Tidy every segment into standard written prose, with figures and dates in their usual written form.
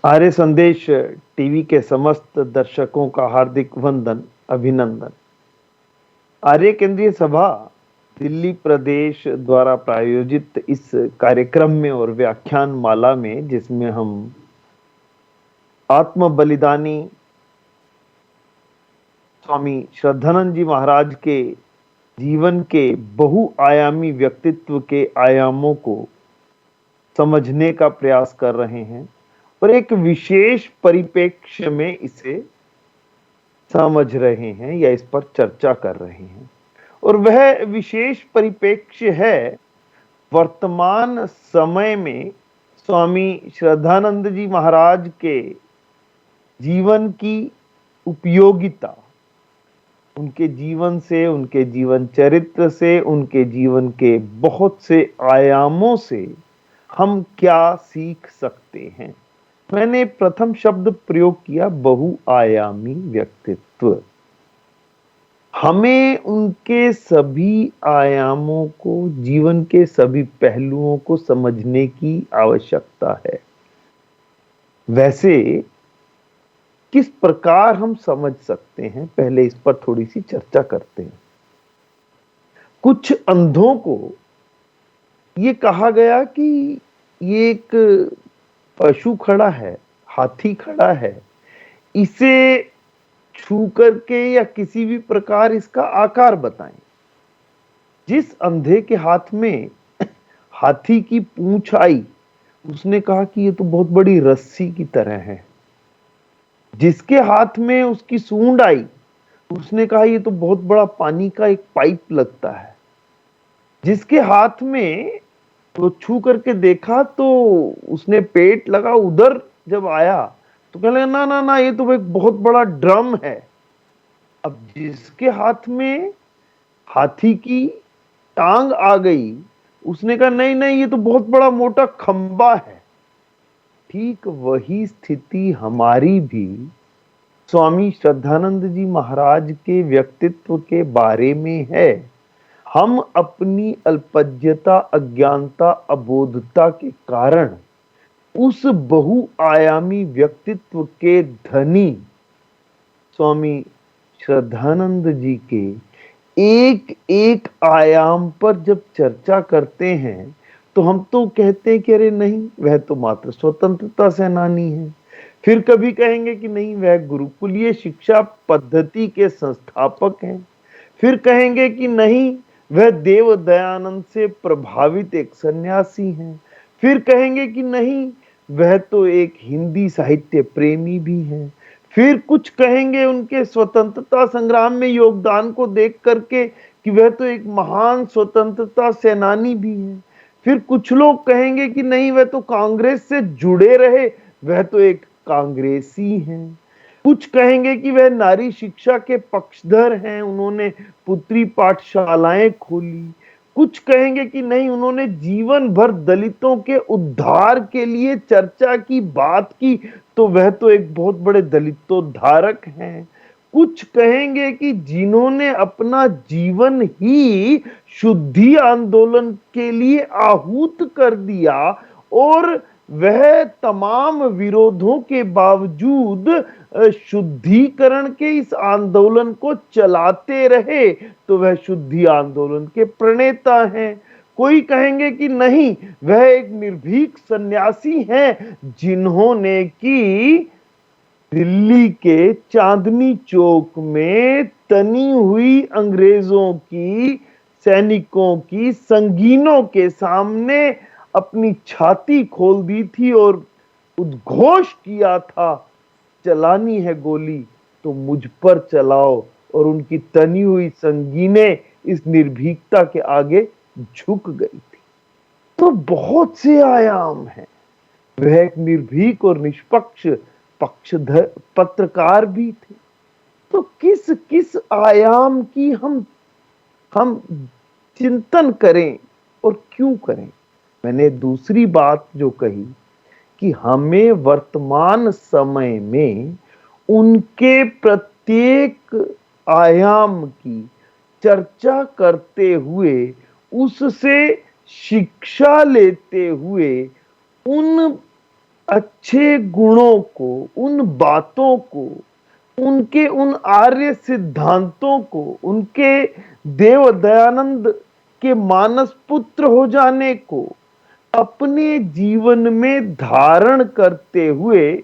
आर्य संदेश टीवी के समस्त दर्शकों का हार्दिक वंदन, अभिनंदन। आर्य केंद्रीय सभा दिल्ली प्रदेश द्वारा प्रायोजित इस कार्यक्रम में और व्याख्यान माला में, जिसमें हम आत्म बलिदानी स्वामी श्रद्धानंद जी महाराज के जीवन के बहुआयामी व्यक्तित्व के आयामों को समझने का प्रयास कर रहे हैं और एक विशेष परिप्रेक्ष्य में इसे समझ रहे हैं या इस पर चर्चा कर रहे हैं। और वह विशेष परिप्रेक्ष्य है वर्तमान समय में स्वामी श्रद्धानंद जी महाराज के जीवन की उपयोगिता, उनके जीवन से, उनके जीवन चरित्र से, उनके जीवन के बहुत से आयामों से हम क्या सीख सकते हैं। मैंने प्रथम शब्द प्रयोग किया, बहुआयामी व्यक्तित्व। हमें उनके सभी आयामों को, जीवन के सभी पहलुओं को समझने की आवश्यकता है। वैसे किस प्रकार हम समझ सकते हैं, पहले इस पर थोड़ी सी चर्चा करते हैं। कुछ अंधों को ये कहा गया कि ये एक पशु खड़ा है, हाथी खड़ा है, इसे छू करके या किसी भी प्रकार इसका आकार बताएं। जिस अंधे के हाथ में हाथी की पूंछ आई, उसने कहा कि ये तो बहुत बड़ी रस्सी की तरह है। जिसके हाथ में उसकी सूंड आई, उसने कहा ये तो बहुत बड़ा पानी का एक पाइप लगता है। जिसके हाथ में तो छू करके देखा तो उसने पेट लगा, उधर जब आया तो कहने लगा ना ना ना, ये तो एक बहुत बड़ा ड्रम है। अब जिसके हाथ में हाथी की टांग आ गई, उसने कहा नहीं नहीं, ये तो बहुत बड़ा मोटा खंबा है। ठीक वही स्थिति हमारी भी स्वामी श्रद्धानंद जी महाराज के व्यक्तित्व के बारे में है। हम अपनी अल्पज्ञता, अज्ञानता, अबोधता के कारण उस बहुआयामी व्यक्तित्व के धनी स्वामी श्रद्धानंद जी के एक एक आयाम पर जब चर्चा करते हैं तो हम तो कहते हैं कि अरे नहीं, वह तो मात्र स्वतंत्रता सेनानी है। फिर कभी कहेंगे कि नहीं, वह गुरुकुलीय शिक्षा पद्धति के संस्थापक हैं। फिर कहेंगे कि नहीं, वह देव दयानंद से प्रभावित एक सन्यासी हैं। फिर कहेंगे कि नहीं, वह तो एक हिंदी साहित्य प्रेमी भी हैं। फिर कुछ कहेंगे उनके स्वतंत्रता संग्राम में योगदान को देख करके कि वह तो एक महान स्वतंत्रता सेनानी भी हैं। फिर कुछ लोग कहेंगे कि नहीं, वह तो कांग्रेस से जुड़े रहे, वह तो एक कांग्रेसी हैं। कुछ कहेंगे कि वह नारी शिक्षा के पक्षधर हैं, उन्होंने पुत्री पाठशालाएं खोली। कुछ कहेंगे कि नहीं, उन्होंने जीवन भर दलितों के उद्धार के लिए चर्चा की, बात की, तो वह तो एक बहुत बड़े दलितोद्धारक हैं। कुछ कहेंगे कि जिन्होंने अपना जीवन ही शुद्धि आंदोलन के लिए आहूत कर दिया और वह तमाम विरोधों के बावजूद शुद्धिकरण के इस आंदोलन को चलाते रहे, तो वह शुद्धि आंदोलन के प्रणेता हैं। कोई कहेंगे कि नहीं, वह एक निर्भीक सन्यासी हैं, जिन्होंने की दिल्ली के चांदनी चौक में तनी हुई अंग्रेजों की, सैनिकों की संगीनों के सामने अपनी छाती खोल दी थी और उद्घोष किया था, चलानी है गोली तो मुझ पर चलाओ। और उनकी तनी हुई संगीनें इस निर्भीकता के आगे झुक गई थी। तो बहुत से आयाम हैं। वह एक निर्भीक और निष्पक्ष पक्षधर पत्रकार भी थे। तो किस किस आयाम की हम चिंतन करें और क्यों करें। मैंने दूसरी बात जो कही कि हमें वर्तमान समय में उनके प्रत्येक आयाम की चर्चा करते हुए, उससे शिक्षा लेते हुए, उन अच्छे गुणों को, उन बातों को, उनके उन आर्य सिद्धांतों को, उनके देव दयानंद के मानस पुत्र हो जाने को अपने जीवन में धारण करते हुए,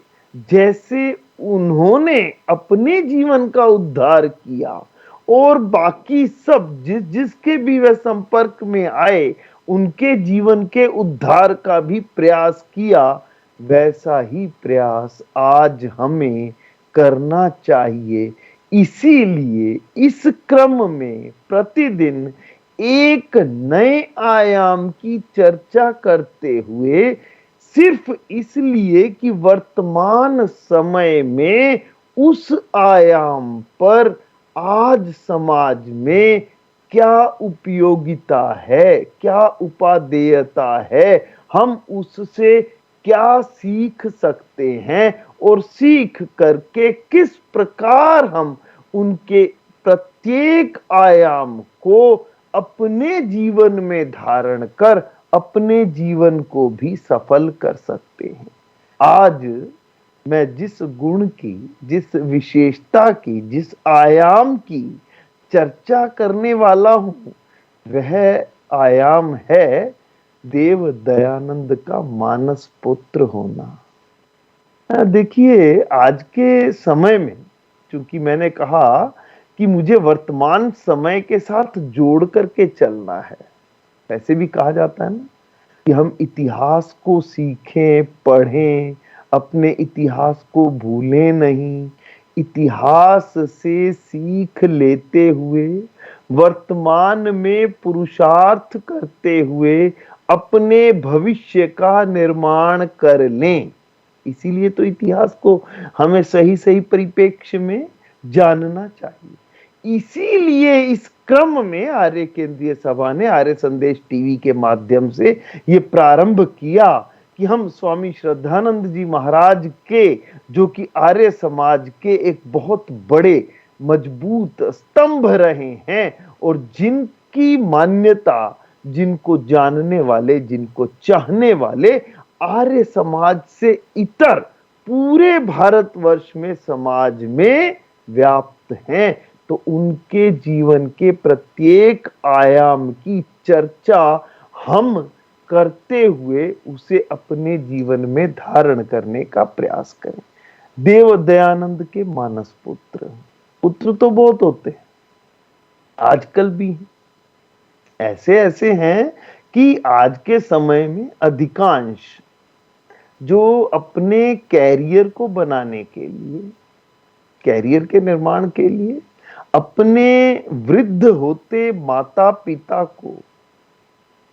जैसे उन्होंने अपने जीवन का उद्धार किया और बाकी सब जिसके भी वे संपर्क में आए उनके जीवन के उद्धार का भी प्रयास किया, वैसा ही प्रयास आज हमें करना चाहिए। इसीलिए इस क्रम में प्रतिदिन एक नए आयाम की चर्चा करते हुए, सिर्फ इसलिए कि वर्तमान समय में उस आयाम पर आज समाज में क्या उपयोगिता है, क्या उपादेयता है, हम उससे क्या सीख सकते हैं और सीख करके किस प्रकार हम उनके प्रत्येक आयाम को अपने जीवन में धारण कर अपने जीवन को भी सफल कर सकते हैं। आज मैं जिस गुण की, जिस विशेषता की, जिस आयाम की चर्चा करने वाला हूं, वह आयाम है देव दयानंद का मानस पुत्र होना। देखिए, आज के समय में, चूंकि मैंने कहा कि मुझे वर्तमान समय के साथ जोड़ करके चलना है, वैसे भी कहा जाता है ना कि हम इतिहास को सीखें, पढ़ें, अपने इतिहास को भूलें नहीं, इतिहास से सीख लेते हुए वर्तमान में पुरुषार्थ करते हुए अपने भविष्य का निर्माण कर लें। इसीलिए तो इतिहास को हमें सही सही परिप्रेक्ष्य में जानना चाहिए। इसीलिए इस क्रम में आर्य केंद्रीय सभा ने आर्य संदेश टीवी के माध्यम से ये प्रारंभ किया कि हम स्वामी श्रद्धानंद जी महाराज के, जो कि आर्य समाज के एक बहुत बड़े मजबूत स्तंभ रहे हैं और जिनकी मान्यता, जिनको जानने वाले, जिनको चाहने वाले आर्य समाज से इतर पूरे भारतवर्ष में समाज में व्याप्त हैं, तो उनके जीवन के प्रत्येक आयाम की चर्चा हम करते हुए उसे अपने जीवन में धारण करने का प्रयास करें। देव दयानंद के मानस पुत्र, पुत्र तो बहुत होते हैं, आजकल भी ऐसे ऐसे हैं कि आज के समय में अधिकांश जो अपने कैरियर को बनाने के लिए, कैरियर के निर्माण के लिए अपने वृद्ध होते माता पिता को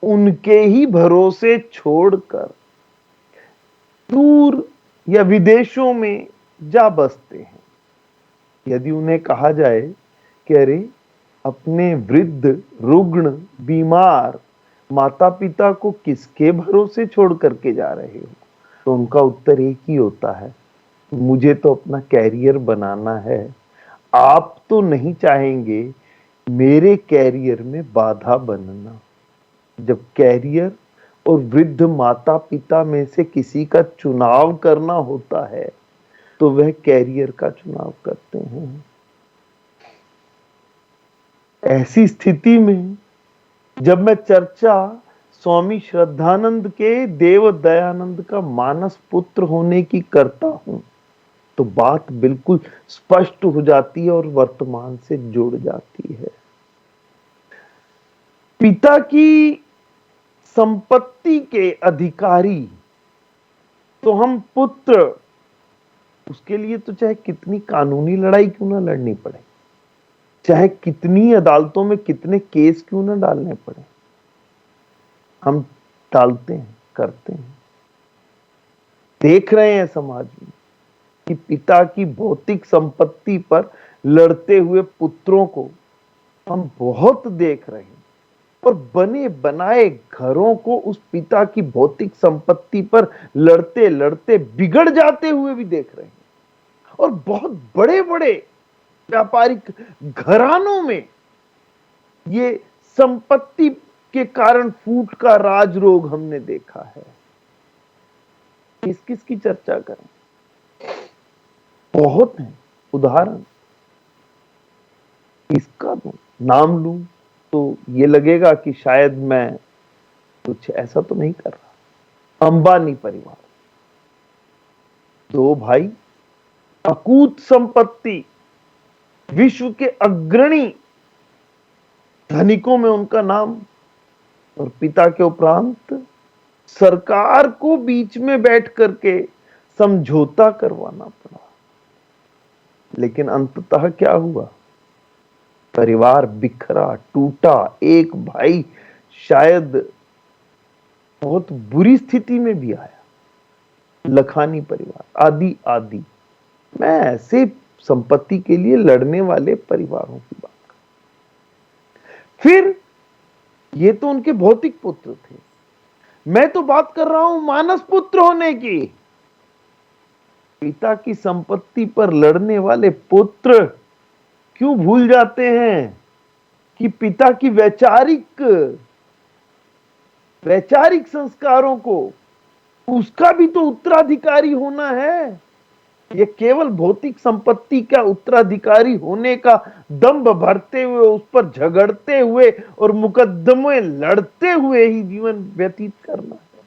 उनके ही भरोसे छोड़कर दूर या विदेशों में जा बसते हैं। यदि उन्हें कहा जाए कि अरे, अपने वृद्ध, रुग्ण, बीमार माता पिता को किसके भरोसे छोड़ करके जा रहे हो, तो उनका उत्तर एक ही होता है, मुझे तो अपना कैरियर बनाना है। आप तो नहीं चाहेंगे मेरे कैरियर में बाधा बनना। जब कैरियर और वृद्ध माता पिता में से किसी का चुनाव करना होता है तो वह कैरियर का चुनाव करते हैं। ऐसी स्थिति में जब मैं चर्चा स्वामी श्रद्धानंद के देव दयानंद का मानस पुत्र होने की करता हूं, तो बात बिल्कुल स्पष्ट हो जाती है और वर्तमान से जुड़ जाती है। पिता की संपत्ति के अधिकारी तो हम पुत्र, उसके लिए तो चाहे कितनी कानूनी लड़ाई क्यों ना लड़नी पड़े, चाहे कितनी अदालतों में कितने केस क्यों ना डालने पड़े, हम डालते हैं, करते हैं। देख रहे हैं समाज में कि पिता की भौतिक संपत्ति पर लड़ते हुए पुत्रों को हम बहुत देख रहे हैं और बने बनाए घरों को उस पिता की भौतिक संपत्ति पर लड़ते लड़ते बिगड़ जाते हुए भी देख रहे हैं। और बहुत बड़े बड़े व्यापारिक घरानों में ये संपत्ति के कारण फूट का राजरोग हमने देखा है। किस किस की चर्चा करें, बहुत है उदाहरण। इसका नाम लूं तो ये लगेगा कि शायद मैं कुछ ऐसा तो नहीं कर रहा। अंबानी परिवार, दो भाई, अकूत संपत्ति, विश्व के अग्रणी धनिकों में उनका नाम, और पिता के उपरांत सरकार को बीच में बैठ करके समझौता करवाना पड़ा। लेकिन अंततः क्या हुआ? परिवार बिखरा, टूटा। एक भाई शायद बहुत बुरी स्थिति में भी आया। लखानी परिवार, आदि आदि। मैं ऐसे संपत्ति के लिए लड़ने वाले परिवारों की बात कर। फिर ये तो उनके भौतिक पुत्र थे, मैं तो बात कर रहा हूं मानस पुत्र होने की। पिता की संपत्ति पर लड़ने वाले पुत्र क्यों भूल जाते हैं कि पिता की वैचारिक संस्कारों को, उसका भी तो उत्तराधिकारी होना है। ये केवल भौतिक संपत्ति का उत्तराधिकारी होने का दंभ भरते हुए, उस पर झगड़ते हुए और मुकदमे लड़ते हुए ही जीवन व्यतीत करना है।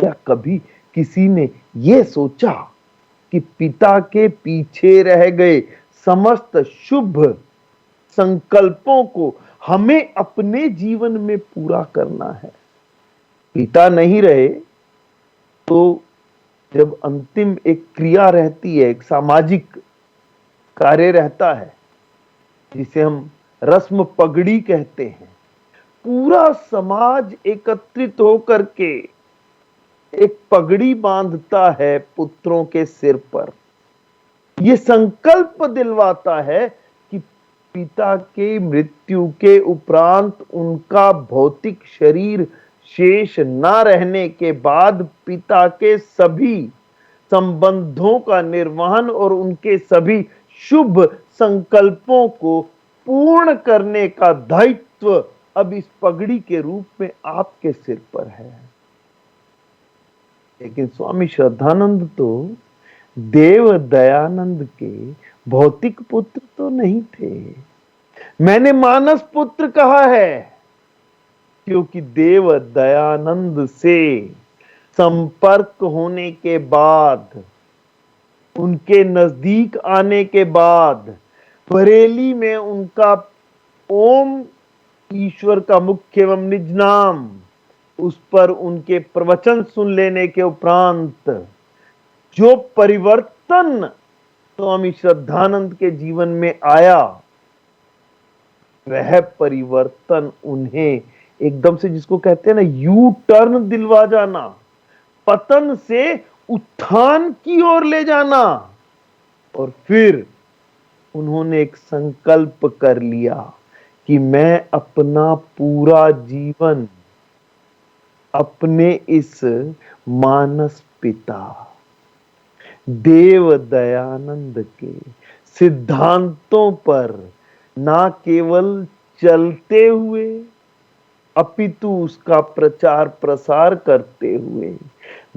क्या कभी किसी ने यह सोचा कि पिता के पीछे रह गए समस्त शुभ संकल्पों को हमें अपने जीवन में पूरा करना है? पिता नहीं रहे तो जब अंतिम एक क्रिया रहती है, एक सामाजिक कार्य रहता है जिसे हम रस्म पगड़ी कहते हैं, पूरा समाज एकत्रित होकर के एक पगड़ी बांधता है पुत्रों के सिर पर। यह संकल्प दिलवाता है कि पिता के मृत्यु के उपरांत उनका भौतिक शरीर शेष न रहने के बाद पिता के सभी संबंधों का निर्वहन और उनके सभी शुभ संकल्पों को पूर्ण करने का दायित्व अब इस पगड़ी के रूप में आपके सिर पर है। लेकिन स्वामी श्रद्धानंद तो देव दयानंद के भौतिक पुत्र तो नहीं थे। मैंने मानस पुत्र कहा है क्योंकि देव दयानंद से संपर्क होने के बाद, उनके नजदीक आने के बाद, बरेली में उनका ओम ईश्वर का मुख्य एवं निज नाम, उस पर उनके प्रवचन सुन लेने के उपरांत जो परिवर्तन स्वामी श्रद्धानंद के जीवन में आया, वह परिवर्तन उन्हें एकदम से, जिसको कहते हैं ना, यू टर्न दिलवा जाना, पतन से उत्थान की ओर ले जाना। और फिर उन्होंने एक संकल्प कर लिया कि मैं अपना पूरा जीवन अपने इस मानस पिता देव दयानंद के सिद्धांतों पर ना केवल चलते हुए अपितु उसका प्रचार प्रसार करते हुए,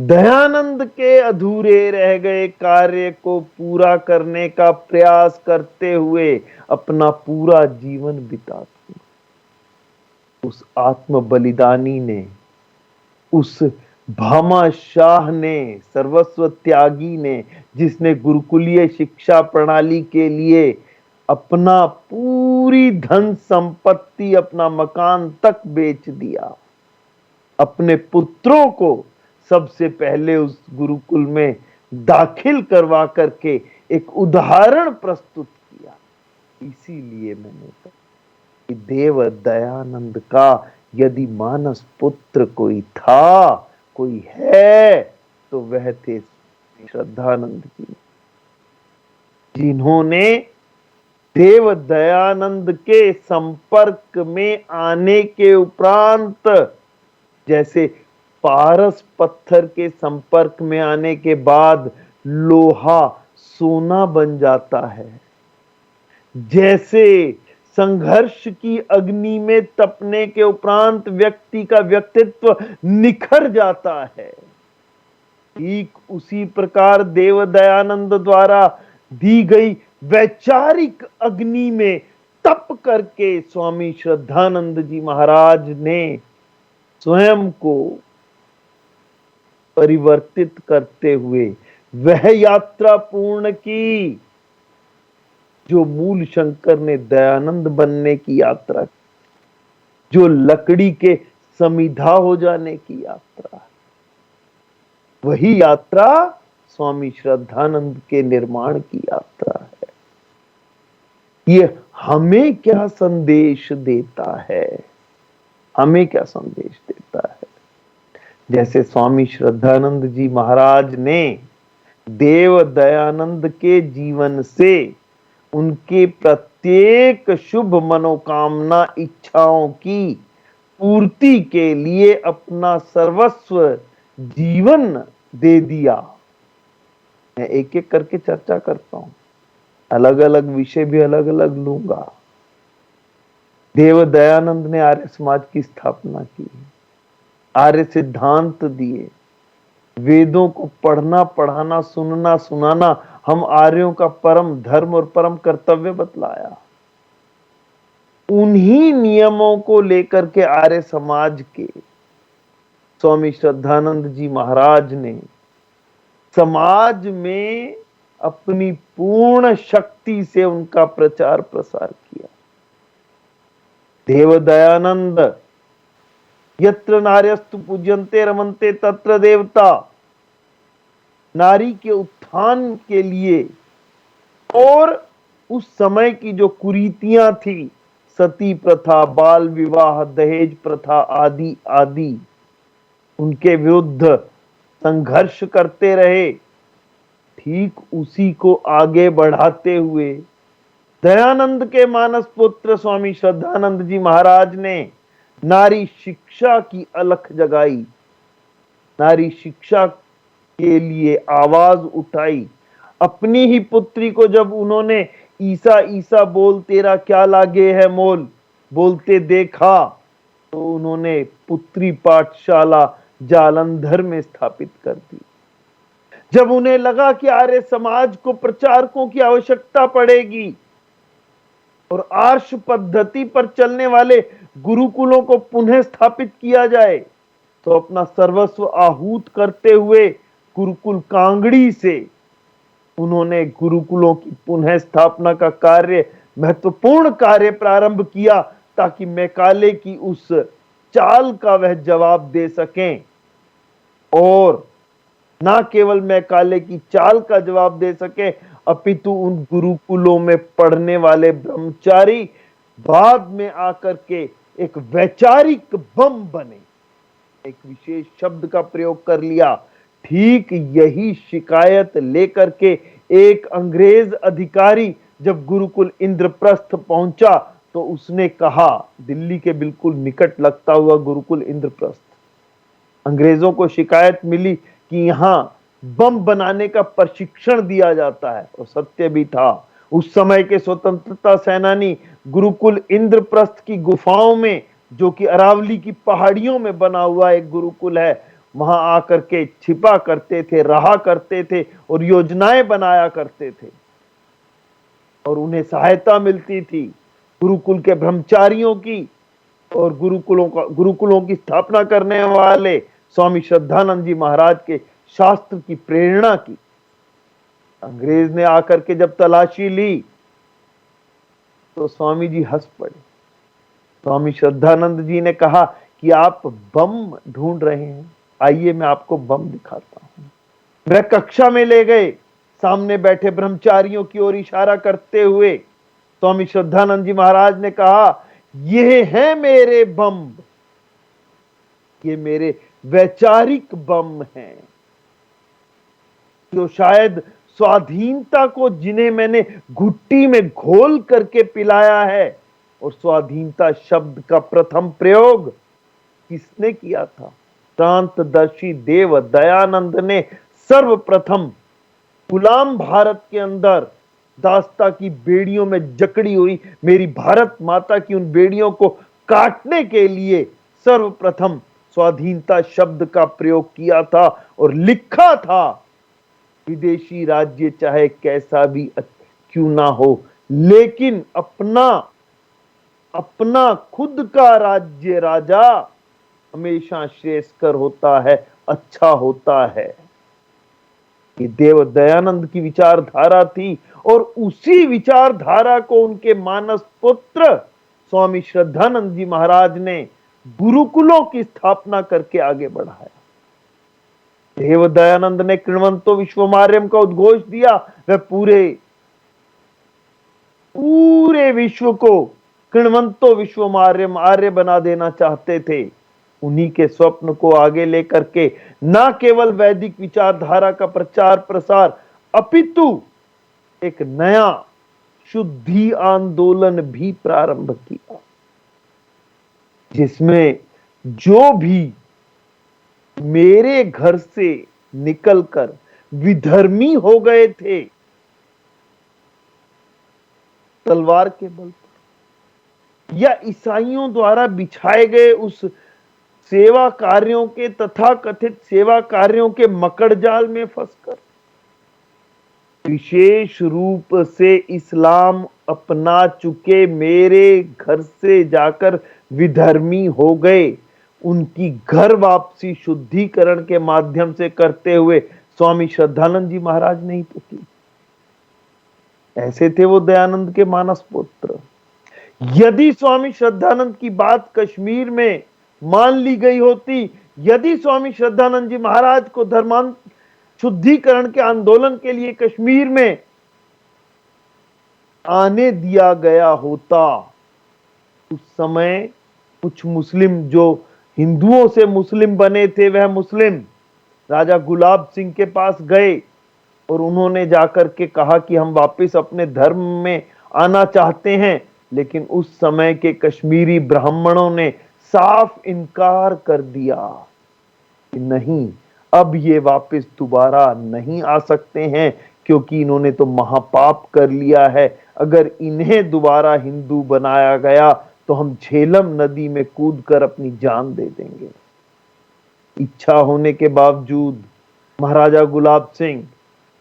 दयानंद के अधूरे रह गए कार्य को पूरा करने का प्रयास करते हुए अपना पूरा जीवन बिताते। उस आत्म बलिदानी ने, उस भामाशाह ने, सर्वस्व त्यागी ने, जिसने गुरुकुलीय शिक्षा प्रणाली के लिए अपना पूरी धन संपत्ति, अपना मकान तक बेच दिया, अपने पुत्रों को सबसे पहले उस गुरुकुल में दाखिल करवा करके एक उदाहरण प्रस्तुत किया। इसीलिए मैंने कहा कि देव दयानंद का यदि मानस पुत्र कोई था, कोई है, तो वह थे श्रद्धानंद जी, जिन्होंने देव दयानंद के संपर्क में आने के उपरांत, जैसे पारस पत्थर के संपर्क में आने के बाद लोहा सोना बन जाता है, जैसे संघर्ष की अग्नि में तपने के उपरांत व्यक्ति का व्यक्तित्व निखर जाता है, ठीक उसी प्रकार देव दयानंद द्वारा दी गई वैचारिक अग्नि में तप करके स्वामी श्रद्धानंद जी महाराज ने स्वयं को परिवर्तित करते हुए वह यात्रा पूर्ण की जो मूल शंकर ने दयानंद बनने की यात्रा, जो लकड़ी के समिधा हो जाने की यात्रा, वही यात्रा स्वामी श्रद्धानंद के निर्माण की यात्रा है। ये हमें क्या संदेश देता है? हमें क्या संदेश देता है? जैसे स्वामी श्रद्धानंद जी महाराज ने देव दयानंद के जीवन से उनके प्रत्येक शुभ मनोकामना इच्छाओं की पूर्ति के लिए अपना सर्वस्व जीवन दे दिया। मैं एक एक करके चर्चा करता हूं, अलग अलग विषय भी अलग अलग लूंगा। देव दयानंद ने आर्य समाज की स्थापना की, आर्य सिद्धांत दिए, वेदों को पढ़ना पढ़ाना सुनना सुनाना हम आर्यों का परम धर्म और परम कर्तव्य बतलाया। उन्हीं नियमों को लेकर के आर्य समाज के स्वामी श्रद्धानंद जी महाराज ने समाज में अपनी पूर्ण शक्ति से उनका प्रचार प्रसार किया। देव दयानंद यत्र नार्यस्तु पूज्यन्ते रमन्ते तत्र देवता, नारी के उत्थान के लिए और उस समय की जो कुरीतियां थी, सती प्रथा, बाल विवाह, दहेज प्रथा आदि आदि, उनके विरुद्ध संघर्ष करते रहे। ठीक उसी को आगे बढ़ाते हुए दयानंद के मानस पुत्र स्वामी श्रद्धानंद जी महाराज ने नारी शिक्षा की अलख जगाई, नारी शिक्षा के लिए आवाज उठाई। अपनी ही पुत्री को जब उन्होंने ईसा ईसा बोल तेरा क्या लागे है मोल बोलते देखा, तो उन्होंने पुत्री पाठशाला जालंधर में स्थापित कर दी। जब उन्हें लगा कि आर्य समाज को प्रचारकों की आवश्यकता पड़ेगी और आर्ष पद्धति पर चलने वाले गुरुकुलों को पुनः स्थापित किया जाए, तो अपना सर्वस्व आहूत करते हुए गुरुकुल कांगड़ी से उन्होंने गुरुकुलों की पुनः स्थापना का कार्य, महत्वपूर्ण कार्य प्रारंभ किया, ताकि मैकाले की उस चाल का वह जवाब दे सकें। और ना केवल मैकाले की चाल का जवाब दे सके, अपितु उन गुरुकुलों में पढ़ने वाले ब्रह्मचारी बाद में आकर के एक वैचारिक बम बने। एक विशेष शब्द का प्रयोग कर लिया। ठीक यही शिकायत लेकर के एक अंग्रेज अधिकारी जब गुरुकुल इंद्रप्रस्थ पहुंचा, तो उसने कहा, दिल्ली के बिल्कुल निकट लगता हुआ गुरुकुल इंद्रप्रस्थ, अंग्रेजों को शिकायत मिली कि यहां बम बनाने का प्रशिक्षण दिया जाता है, और सत्य भी था। उस समय के स्वतंत्रता सेनानी गुरुकुल इंद्रप्रस्थ की गुफाओं में, जो कि अरावली की पहाड़ियों में बना हुआ एक गुरुकुल है, वहां आकर के छिपा करते थे, रहा करते थे और योजनाएं बनाया करते थे, और उन्हें सहायता मिलती थी गुरुकुल के ब्रह्मचारियों की और गुरुकुलों की स्थापना करने वाले स्वामी श्रद्धानंद जी महाराज के शास्त्र की प्रेरणा की। अंग्रेज ने आकर के जब तलाशी ली, तो स्वामी जी हंस पड़े। स्वामी श्रद्धानंद जी ने कहा कि आप बम ढूंढ रहे हैं, आइए मैं आपको बम दिखाता हूं। वह कक्षा में ले गए, सामने बैठे ब्रह्मचारियों की ओर इशारा करते हुए स्वामी श्रद्धानंद जी महाराज ने कहा, ये हैं मेरे बम, ये मेरे वैचारिक बम हैं, जो शायद स्वाधीनता को, जिन्हें मैंने घुट्टी में घोल करके पिलाया है। और स्वाधीनता शब्द का प्रथम प्रयोग किसने किया था? क्रांतदर्शी देव दयानंद ने सर्वप्रथम गुलाम भारत के अंदर दास्ता की बेड़ियों में जकड़ी हुई मेरी भारत माता की उन बेड़ियों को काटने के लिए सर्वप्रथम स्वाधीनता शब्द का प्रयोग किया था और लिखा था, विदेशी राज्य चाहे कैसा भी क्यों ना हो, लेकिन अपना अपना खुद का राज्य राजा हमेशा श्रेयस्कर होता है, अच्छा होता है। ये देव दयानंद की विचारधारा थी और उसी विचारधारा को उनके मानस पुत्र स्वामी श्रद्धानंद जी महाराज ने गुरुकुलों की स्थापना करके आगे बढ़ाया। देव दयानंद ने कृण्वन्तो विश्वमार्यम का उद्घोष दिया। वह पूरे विश्व को कृण्वन्तो विश्वमार्यम आर्य बना देना चाहते थे। उन्हीं के स्वप्न को आगे लेकर के न केवल वैदिक विचारधारा का प्रचार प्रसार, अपितु एक नया शुद्धि आंदोलन भी प्रारंभ किया, जिसमें जो भी मेरे घर से निकलकर विधर्मी हो गए थे तलवार के बल पर, या ईसाइयों द्वारा बिछाए गए उस सेवा कार्यों के तथा कथित सेवा कार्यों के मकड़जाल में फंसकर विशेष रूप से इस्लाम अपना चुके मेरे घर से जाकर विधर्मी हो गए, उनकी घर वापसी शुद्धिकरण के माध्यम से करते हुए स्वामी श्रद्धानंद जी महाराज ने ही तो की। ऐसे थे वो दयानंद के मानस पुत्र। यदि स्वामी श्रद्धानंद की बात कश्मीर में मान ली गई होती, यदि स्वामी श्रद्धानंद जी महाराज को धर्मांतर शुद्धिकरण के आंदोलन के लिए कश्मीर में आने दिया गया होता, उस समय कुछ मुस्लिम जो हिंदुओं से मुस्लिम बने थे, वह मुस्लिम राजा गुलाब सिंह के पास गए और उन्होंने जाकर के कहा कि हम वापस अपने धर्म में आना चाहते हैं, लेकिन उस समय के कश्मीरी ब्राह्मणों ने साफ इनकार कर दिया कि नहीं, अब ये वापस दोबारा नहीं आ सकते हैं, क्योंकि इन्होंने तो महापाप कर लिया है। अगर इन्हें दोबारा हिंदू बनाया गया तो हम झेलम नदी में कूदकर अपनी जान दे देंगे। इच्छा होने के बावजूद महाराजा गुलाब सिंह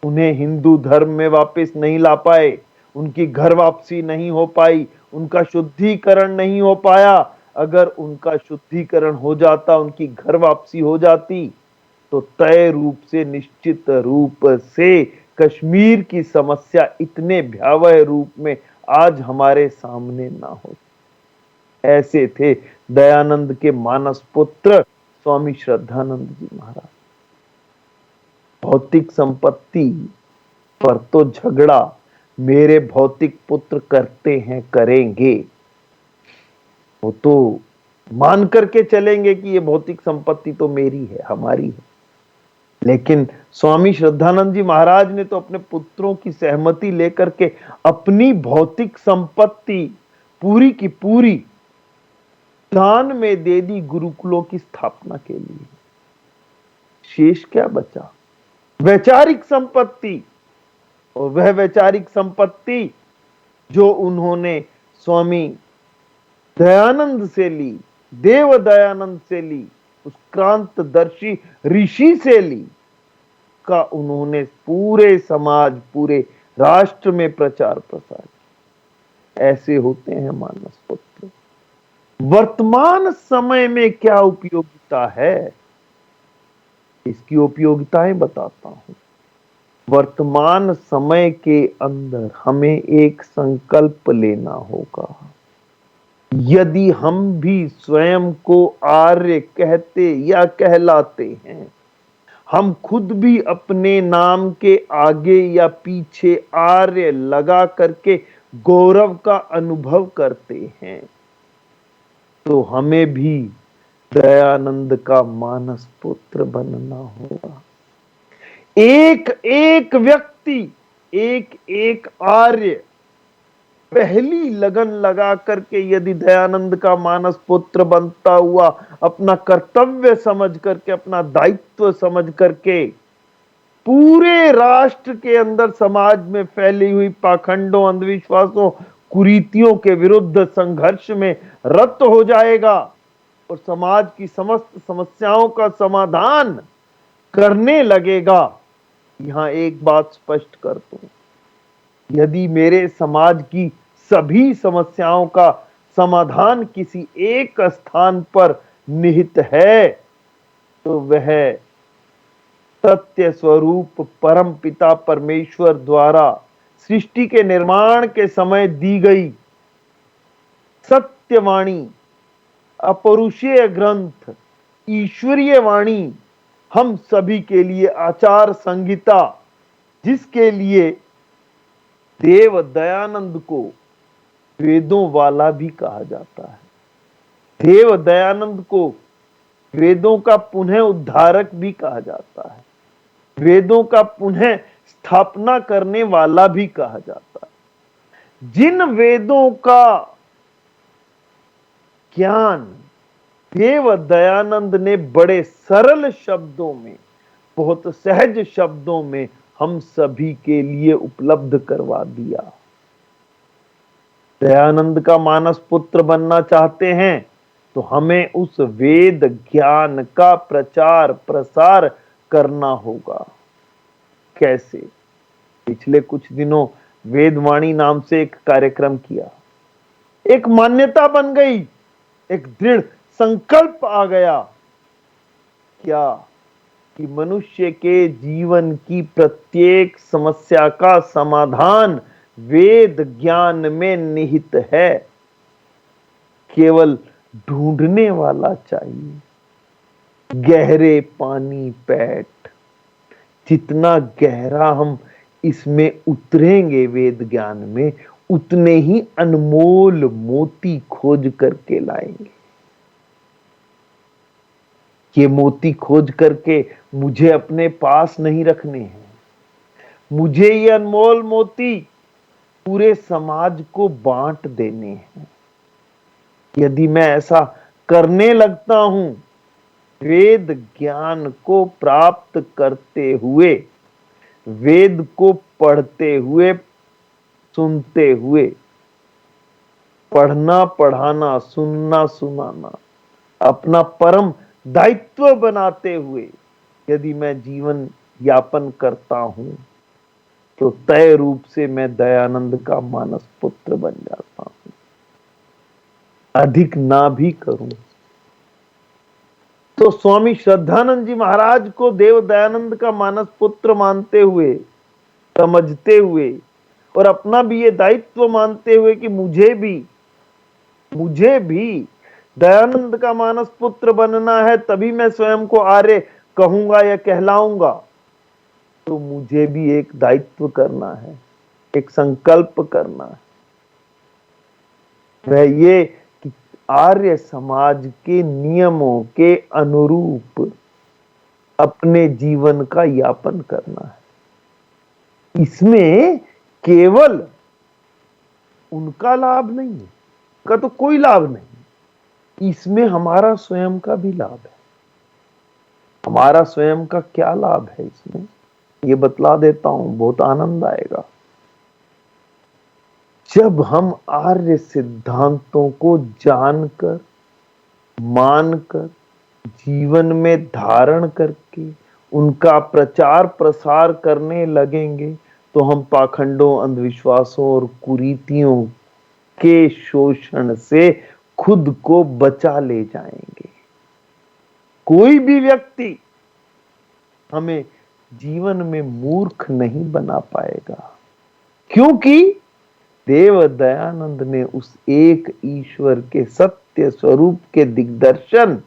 उन्हें हिंदू धर्म में वापस नहीं ला पाए, उनकी घर वापसी नहीं हो पाई, उनका शुद्धिकरण नहीं हो पाया। अगर उनका शुद्धिकरण हो जाता, उनकी घर वापसी हो जाती, तो तय रूप से, निश्चित रूप से कश्मीर की समस्या इतने भयावह रूप में आज हमारे सामने ना हो। ऐसे थे दयानंद के मानस पुत्र स्वामी श्रद्धानंद जी महाराज। भौतिक संपत्ति पर तो झगड़ा मेरे भौतिक पुत्र करते हैं, करेंगे। वो तो मान करके चलेंगे कि ये भौतिक संपत्ति तो मेरी है, हमारी है। लेकिन स्वामी श्रद्धानंद जी महाराज ने तो अपने पुत्रों की सहमति लेकर के अपनी भौतिक संपत्ति पूरी की पूरी दान में दे दी गुरुकुलों की स्थापना के लिए। शेष क्या बचा? वैचारिक संपत्ति। और वह वैचारिक संपत्ति जो उन्होंने स्वामी दयानंद से ली, देव दयानंद से ली, उस क्रांतदर्शी ऋषि से ली, का उन्होंने पूरे समाज, पूरे राष्ट्र में प्रचार प्रसार किया। ऐसे होते हैं मानस पुत्र। वर्तमान समय में क्या उपयोगिता है, इसकी उपयोगिताएं बताता हूं। वर्तमान समय के अंदर हमें एक संकल्प लेना होगा। यदि हम भी स्वयं को आर्य कहते या कहलाते हैं, हम खुद भी अपने नाम के आगे या पीछे आर्य लगा करके गौरव का अनुभव करते हैं, तो हमें भी दयानंद का मानस पुत्र बनना होगा। एक एक व्यक्ति, एक एक आर्य पहली लगन लगा करके यदि दयानंद का मानस पुत्र बनता हुआ, अपना कर्तव्य समझ करके, अपना दायित्व समझ करके, पूरे राष्ट्र के अंदर समाज में फैली हुई पाखंडों, अंधविश्वासों, कुरीतियों के विरुद्ध संघर्ष में रत हो जाएगा, और समाज की समस्त समस्याओं का समाधान करने लगेगा। यहां एक बात स्पष्ट कर दूं, यदि मेरे समाज की सभी समस्याओं का समाधान किसी एक स्थान पर निहित है तो वह सत्य स्वरूप परम पिता परमेश्वर द्वारा सृष्टि के निर्माण के समय दी गई सत्यवाणी, अपौरुषीय ग्रंथ, ईश्वरीय वाणी हम सभी के लिए आचार संहिता, जिसके लिए देव दयानंद को वेदों वाला भी कहा जाता है। देव दयानंद को वेदों का पुनः उद्धारक भी कहा जाता है, वेदों का पुनः स्थापना करने वाला भी कहा जाता है। जिन वेदों का ज्ञान देव दयानंद ने बड़े सरल शब्दों में, बहुत सहज शब्दों में हम सभी के लिए उपलब्ध करवा दिया। दयानंद का मानस पुत्र बनना चाहते हैं तो हमें उस वेद ज्ञान का प्रचार प्रसार करना होगा। कैसे? पिछले कुछ दिनों वेदवाणी नाम से एक कार्यक्रम किया, एक मान्यता बन गई, एक दृढ़ संकल्प आ गया। क्या? कि मनुष्य के जीवन की प्रत्येक समस्या का समाधान वेद ज्ञान में निहित है, केवल ढूंढने वाला चाहिए। गहरे पानी पैठ, जितना गहरा हम इसमें उतरेंगे वेद ज्ञान में, उतने ही अनमोल मोती खोज करके लाएंगे। ये मोती खोज करके मुझे अपने पास नहीं रखने हैं, मुझे ये अनमोल मोती पूरे समाज को बांट देने हैं। यदि मैं ऐसा करने लगता हूं, वेद ज्ञान को प्राप्त करते हुए, वेद को पढ़ते हुए, सुनते हुए, पढ़ना पढ़ाना, सुनना सुनाना अपना परम दायित्व बनाते हुए यदि मैं जीवन यापन करता हूं तो तय रूप से मैं दयानंद का मानस पुत्र बन जाता हूं। अधिक ना भी करूं तो स्वामी श्रद्धानंद जी महाराज को देव दयानंद का मानस पुत्र मानते हुए, समझते हुए और अपना भी ये दायित्व मानते हुए कि मुझे भी दयानंद का मानस पुत्र बनना है, तभी मैं स्वयं को आर्य कहूंगा या कहलाऊंगा, तो मुझे भी एक दायित्व करना है, एक संकल्प करना है। वह ये कि आर्य समाज के नियमों के अनुरूप अपने जीवन का यापन करना है। इसमें केवल उनका लाभ नहीं है, उनका तो कोई लाभ नहीं, इसमें हमारा स्वयं का भी लाभ है। हमारा स्वयं का क्या लाभ है इसमें, ये बतला देता हूं, बहुत आनंद आएगा। जब हम आर्य सिद्धांतों को जानकर, मानकर, जीवन में धारण करके उनका प्रचार प्रसार करने लगेंगे तो हम पाखंडों, अंधविश्वासों और कुरीतियों के शोषण से खुद को बचा ले जाएंगे। कोई भी व्यक्ति हमें जीवन में मूर्ख नहीं बना पाएगा, क्योंकि देव दयानंद ने उस एक ईश्वर के सत्य स्वरूप के दिग्दर्शन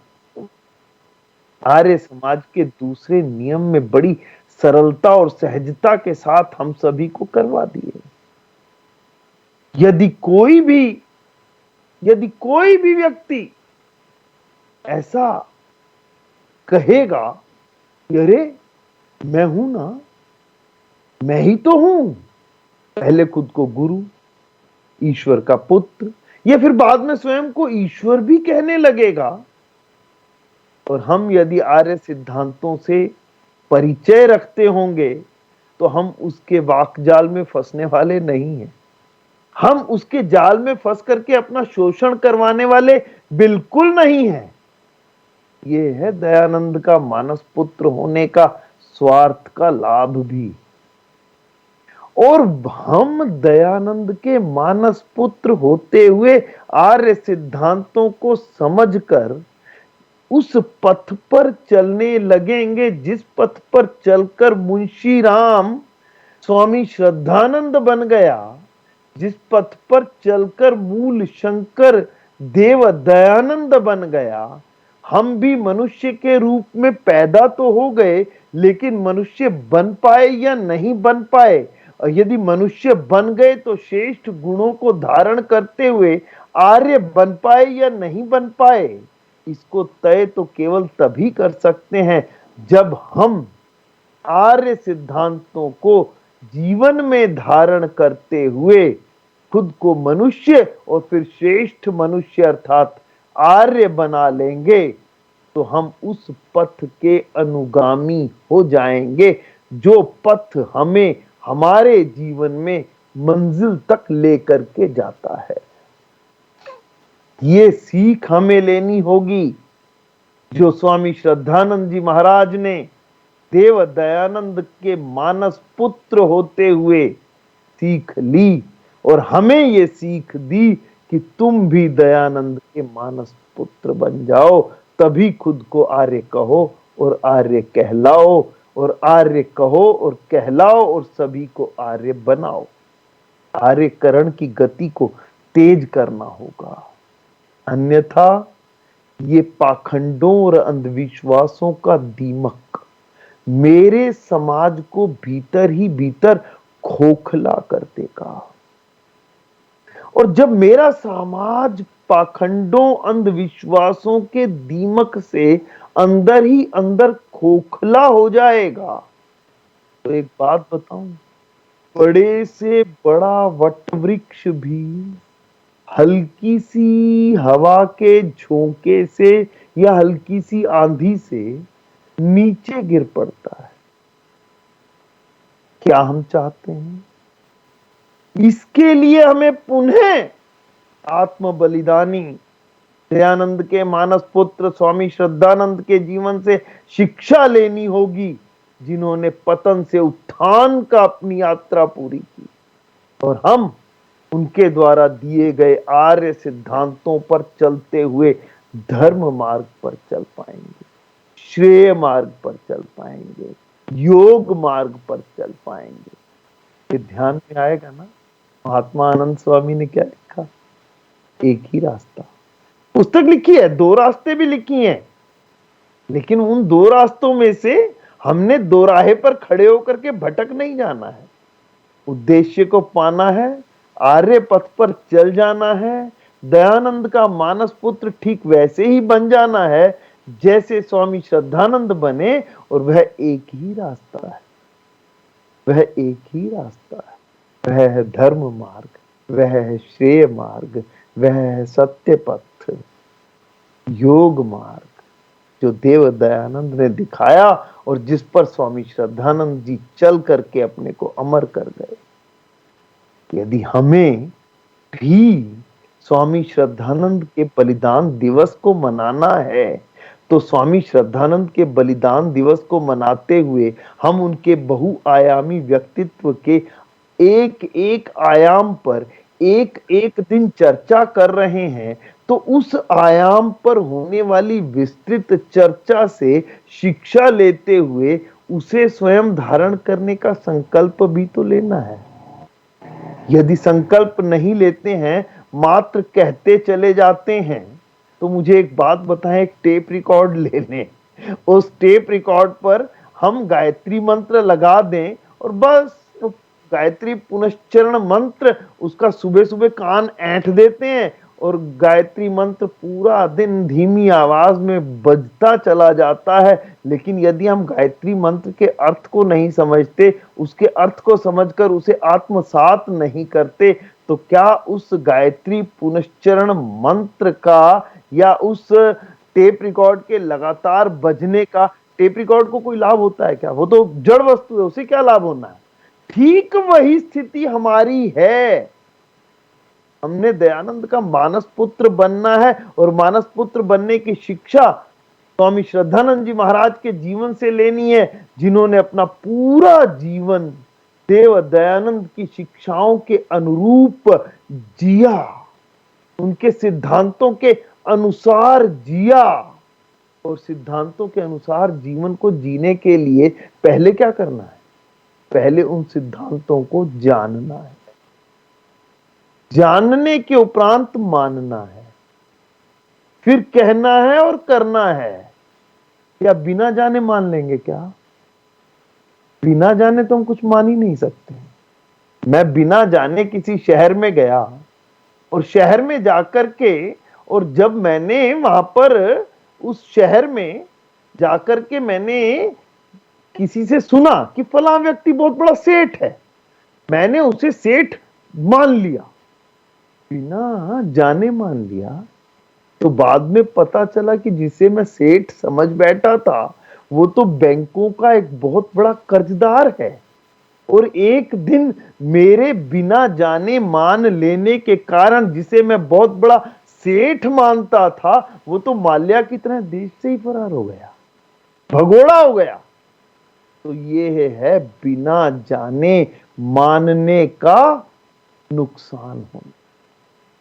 आर्य समाज के दूसरे नियम में बड़ी सरलता और सहजता के साथ हम सभी को करवा दिए। यदि कोई भी व्यक्ति ऐसा कहेगा कि अरे मैं हूं ना, मैं ही तो हूं, पहले खुद को गुरु, ईश्वर का पुत्र, या फिर बाद में स्वयं को ईश्वर भी कहने लगेगा, और हम यदि आर्य सिद्धांतों से परिचय रखते होंगे तो हम उसके वाकजाल में फंसने वाले नहीं हैं। हम उसके जाल में फंस करके अपना शोषण करवाने वाले बिल्कुल नहीं हैं। ये है दयानंद का मानस पुत्र होने का स्वार्थ का लाभ भी। और हम दयानंद के मानस पुत्र होते हुए आर्य सिद्धांतों को समझकर उस पथ पर चलने लगेंगे जिस पथ पर चलकर मुंशी राम स्वामी श्रद्धानंद बन गया, जिस पथ पर चलकर मूल शंकर देव दयानंद बन गया। हम भी मनुष्य के रूप में पैदा तो हो गए, लेकिन मनुष्य बन पाए या नहीं बन पाए, और यदि मनुष्य बन गए तो श्रेष्ठ गुणों को धारण करते हुए आर्य बन पाए या नहीं बन पाए, इसको तय तो केवल तभी कर सकते हैं जब हम आर्य सिद्धांतों को जीवन में धारण करते हुए खुद को मनुष्य और फिर श्रेष्ठ मनुष्य अर्थात आर्य बना लेंगे, तो हम उस पथ के अनुगामी हो जाएंगे जो पथ हमें हमारे जीवन में मंजिल तक लेकर के जाता है। ये सीख हमें लेनी होगी जो स्वामी श्रद्धानंद जी महाराज ने देव दयानंद के मानस पुत्र होते हुए सीख ली, और हमें ये सीख दी कि तुम भी दयानंद के मानस पुत्र बन जाओ, तभी खुद को आर्य कहो और आर्य कहलाओ, और आर्य कहो और कहलाओ और सभी को आर्य बनाओ। आर्यकरण की गति को तेज करना होगा, अन्यथा ये पाखंडों और अंधविश्वासों का दीमक मेरे समाज को भीतर ही भीतर खोखला कर देगा। और जब मेरा समाज पाखंडों अंधविश्वासों के दीमक से अंदर ही अंदर खोखला हो जाएगा, तो एक बात बताऊं, बड़े से बड़ा वट वृक्ष भी हल्की सी हवा के झोंके से या हल्की सी आंधी से नीचे गिर पड़ता है। क्या हम चाहते हैं? इसके लिए हमें पुनः आत्म बलिदानी दयानंद के मानस पुत्र स्वामी श्रद्धानंद के जीवन से शिक्षा लेनी होगी, जिन्होंने पतन से उत्थान का अपनी यात्रा पूरी की, और हम उनके द्वारा दिए गए आर्य सिद्धांतों पर चलते हुए धर्म मार्ग पर चल पाएंगे, श्रेय मार्ग पर चल पाएंगे, योग मार्ग पर चल पाएंगे। ये ध्यान में आएगा ना। महात्मा आनंद स्वामी ने क्या लिखा? एक ही रास्ता। पुस्तक लिखी है, दो रास्ते भी लिखी हैं, लेकिन उन दो रास्तों में से हमने दो राहे पर खड़े होकर के भटक नहीं जाना है। उद्देश्य को पाना है, आर्य पथ पर चल जाना है, दयानंद का मानस पुत्र ठीक वैसे ही बन जाना है जैसे स्वामी श्रद्धानंद बने, और वह एक ही रास्ता है, वह एक ही रास्ता है। वह है धर्म मार्ग, वह है श्रेय मार्ग, वह है सत्य पथ, योग मार्ग, जो देव दयानंद ने दिखाया और जिस पर स्वामी श्रद्धानंद जी चल करके अपने को अमर कर गए। यदि हमें भी स्वामी श्रद्धानंद के बलिदान दिवस को मनाना है, तो स्वामी श्रद्धानंद के बलिदान दिवस को मनाते हुए हम उनके बहुआयामी व्यक्तित्व के एक एक आयाम पर एक एक दिन चर्चा कर रहे हैं, तो उस आयाम पर होने वाली विस्तृत चर्चा से शिक्षा लेते हुए उसे स्वयं धारण करने का संकल्प भी तो लेना है। यदि संकल्प नहीं लेते हैं, मात्र कहते चले जाते हैं, तो मुझे एक बात बताएं, एक टेप रिकॉर्ड ले लें, उस टेप रिकॉर्ड पर हम गायत्री मंत्र लगा दें और बस गायत्री पुनश्चरण मंत्र उसका सुबह सुबह कान ऐंठ देते हैं, और गायत्री मंत्र पूरा दिन धीमी आवाज में बजता चला जाता है। लेकिन यदि हम गायत्री मंत्र के अर्थ को नहीं समझते, उसके अर्थ को समझकर उसे आत्मसात नहीं करते, तो क्या उस गायत्री पुनश्चरण मंत्र का या उस टेप रिकॉर्ड के लगातार बजने का टेप रिकॉर्ड को कोई लाभ होता है क्या? वो तो जड़ वस्तु है, उसे क्या लाभ होना है? ठीक वही स्थिति हमारी है। हमने दयानंद का मानस पुत्र बनना है, और मानस पुत्र बनने की शिक्षा स्वामी श्रद्धानंद जी महाराज के जीवन से लेनी है, जिन्होंने अपना पूरा जीवन देव दयानंद की शिक्षाओं के अनुरूप जिया, उनके सिद्धांतों के अनुसार जिया। और सिद्धांतों के अनुसार जीवन को जीने के लिए पहले क्या करना है? पहले उन सिद्धांतों को जानना है, जानने के उपरांत मानना है, फिर कहना है और करना है। क्या बिना जाने मान लेंगे क्या? बिना जाने तो हम कुछ मान ही नहीं सकते। मैं बिना जाने किसी शहर में गया और शहर में जाकर के, और जब मैंने वहां पर उस शहर में जाकर के मैंने किसी से सुना कि फला व्यक्ति बहुत बड़ा सेठ है, मैंने उसे सेठ मान लिया, बिना जाने मान लिया। तो बाद में पता चला कि जिसे मैं सेठ समझ बैठा था वो तो बैंकों का एक बहुत बड़ा कर्जदार है। और एक दिन मेरे बिना जाने मान लेने के कारण जिसे मैं बहुत बड़ा सेठ मानता था, वो तो माल्या की तरह देश से ही फरार हो गया, भगोड़ा हो गया। तो ये है बिना जाने मानने का नुकसान होना।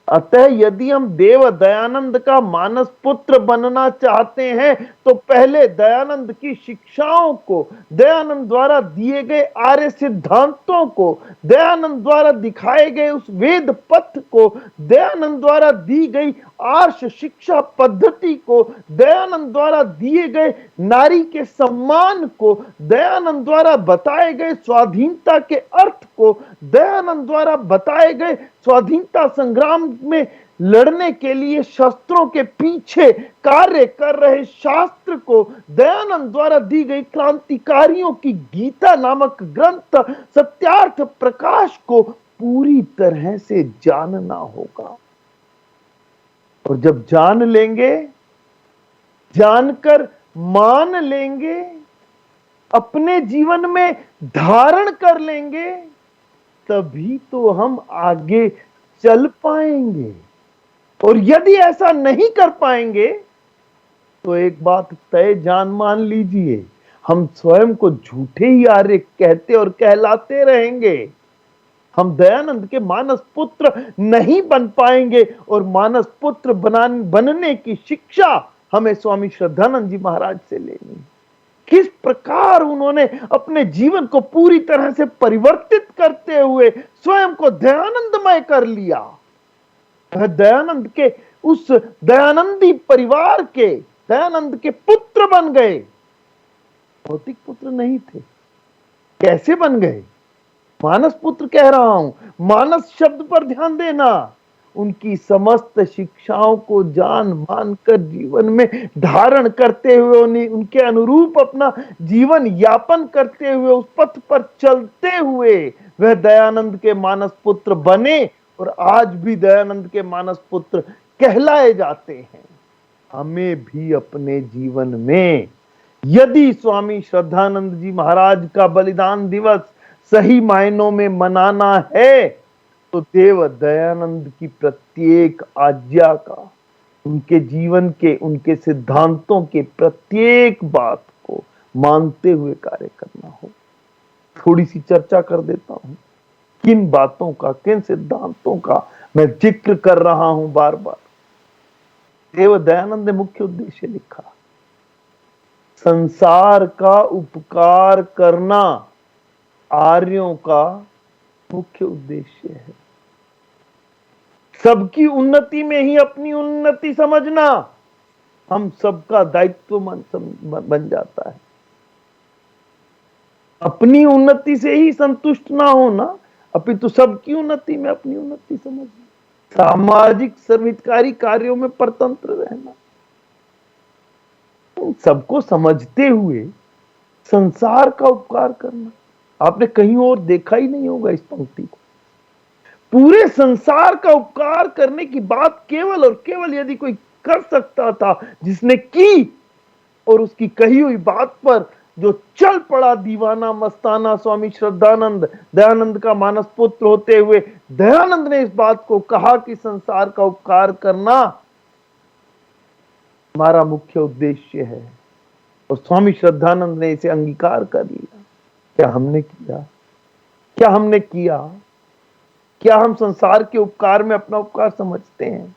अतः यदि हम देव दयानंद का मानस पुत्र बनना चाहते हैं तो पहले दयानंद की शिक्षाओं को, दयानंद द्वारा दिए गए आर्य सिद्धांतों को, दयानंद द्वारा दिखाए गए उस वेद पथ को, दयानंद द्वारा दी गई आर्ष शिक्षा पद्धति को, दयानंद द्वारा दिए गए नारी के सम्मान को, दयानंद द्वारा बताए गए स्वाधीनता के अर्थ को, दयानंद द्वारा बताए गए स्वाधीनता संग्राम में लड़ने के लिए शस्त्रों के पीछे कार्य कर रहे शास्त्र को, दयानंद द्वारा दी गई क्रांतिकारियों की गीता नामक ग्रंथ सत्यार्थ प्रकाश को पूरी तरह से जानना होगा। और जब जान लेंगे, जानकर मान लेंगे, अपने जीवन में धारण कर लेंगे, तभी तो हम आगे चल पाएंगे। और यदि ऐसा नहीं कर पाएंगे तो एक बात तय जान मान लीजिए, हम स्वयं को झूठे ही आर्य कहते और कहलाते रहेंगे। हम दयानंद के मानस पुत्र नहीं बन पाएंगे। और मानस पुत्र बनने की शिक्षा हमें स्वामी श्रद्धानंद जी महाराज से लेनी है। किस प्रकार उन्होंने अपने जीवन को पूरी तरह से परिवर्तित करते हुए स्वयं को दयानंदमय कर लिया। वह दयानंद के उस दयानंदी परिवार के दयानंद के पुत्र बन गए, भौतिक पुत्र नहीं थे। कैसे बन गए? मानस पुत्र कह रहा हूं, मानस शब्द पर ध्यान देना। उनकी समस्त शिक्षाओं को जान मानकर जीवन में धारण करते हुए, उनके अनुरूप अपना जीवन यापन करते हुए, उस पथ पर चलते हुए वह दयानंद के मानस पुत्र बने और आज भी दयानंद के मानस पुत्र कहलाए जाते हैं। हमें भी अपने जीवन में यदि स्वामी श्रद्धानंद जी महाराज का बलिदान दिवस सही मायनों में मनाना है तो देव दयानंद की प्रत्येक आज्ञा का, उनके जीवन के, उनके सिद्धांतों के प्रत्येक बात को मानते हुए कार्य करना हो। थोड़ी सी चर्चा कर देता हूं, किन बातों का, किन सिद्धांतों का मैं जिक्र कर रहा हूं बार बार। देव दयानंद ने मुख्य उद्देश्य लिखा, संसार का उपकार करना आर्यों का मुख्य उद्देश्य है। सबकी उन्नति में ही अपनी उन्नति समझना हम सबका दायित्व बन जाता है। अपनी उन्नति से ही संतुष्ट ना होना, अपितु सबकी उन्नति में अपनी उन्नति समझना, सामाजिक सर्वहितकारी कार्यों में परतंत्र रहना, सबको समझते हुए संसार का उपकार करना। आपने कहीं और देखा ही नहीं होगा इस पंक्ति को। पूरे संसार का उपकार करने की बात केवल और केवल यदि कोई कर सकता था, जिसने की और उसकी कही हुई बात पर जो चल पड़ा दीवाना मस्ताना स्वामी श्रद्धानंद, दयानंद का मानस पुत्र होते हुए दयानंद ने इस बात को कहा कि संसार का उपकार करना हमारा मुख्य उद्देश्य है। और स्वामी श्रद्धानंद ने इसे अंगीकार कर लिया। क्या हमने किया? क्या हमने किया? क्या हम संसार के उपकार में अपना उपकार समझते हैं?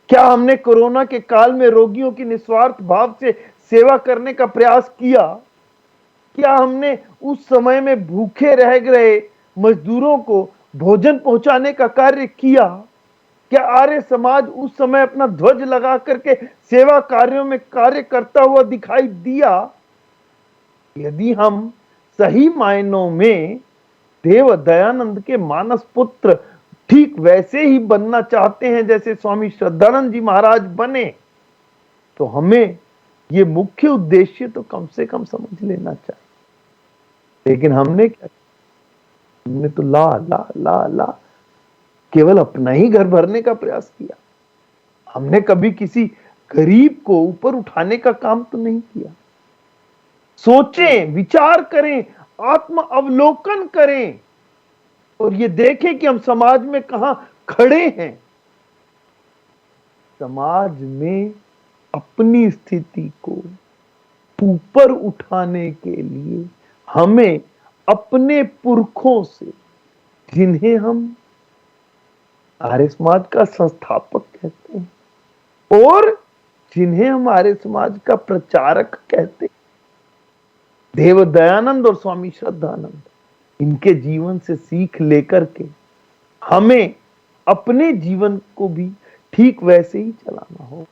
क्या हमने कोरोना के काल में रोगियों की निस्वार्थ भाव से सेवा करने का प्रयास किया? क्या हमने उस समय में भूखे रह गए मजदूरों को भोजन पहुंचाने का कार्य किया? क्या आर्य समाज उस समय अपना ध्वज लगा करके सेवा कार्यों में कार्य करता हुआ दिखाई दिया? यदि हम सही मायनों में देव दयानंद के मानस पुत्र ठीक वैसे ही बनना चाहते हैं जैसे स्वामी श्रद्धानंद जी महाराज बने, तो हमें ये मुख्य उद्देश्य तो कम से कम समझ लेना चाहिए। लेकिन हमने क्या? हमने तो ला ला ला ला केवल अपना ही घर भरने का प्रयास किया। हमने कभी किसी गरीब को ऊपर उठाने का काम तो नहीं किया। सोचें, विचार करें, आत्म अवलोकन करें और ये देखें कि हम समाज में कहां खड़े हैं। समाज में अपनी स्थिति को ऊपर उठाने के लिए हमें अपने पुरखों से, जिन्हें हम आर्य समाज का संस्थापक कहते हैं और जिन्हें हम आर्य समाज का प्रचारक कहते हैं, देव दयानंद और स्वामी श्रद्धानंद, इनके जीवन से सीख लेकर के हमें अपने जीवन को भी ठीक वैसे ही चलाना हो।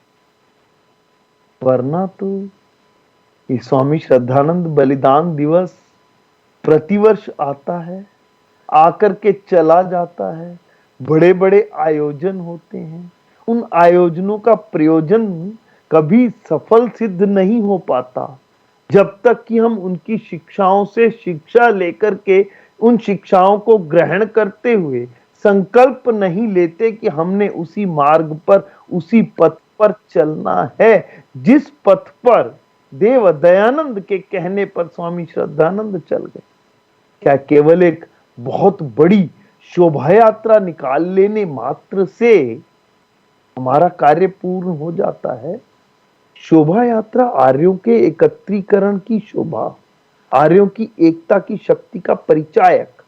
वरना तो ये स्वामी श्रद्धानंद बलिदान दिवस प्रतिवर्ष आता है, आकर के चला जाता है। बड़े बड़े आयोजन होते हैं, उन आयोजनों का प्रयोजन कभी सफल सिद्ध नहीं हो पाता जब तक कि हम उनकी शिक्षाओं से शिक्षा लेकर के उन शिक्षाओं को ग्रहण करते हुए संकल्प नहीं लेते कि हमने उसी मार्ग पर, उसी पथ पर चलना है जिस पथ पर देव दयानंद के कहने पर स्वामी श्रद्धानंद चल गए। क्या केवल एक बहुत बड़ी शोभा यात्रा निकाल लेने मात्र से हमारा कार्य पूर्ण हो जाता है? शोभा यात्रा आर्यों के एकत्रीकरण की शोभा, आर्यों की एकता की शक्ति का परिचायक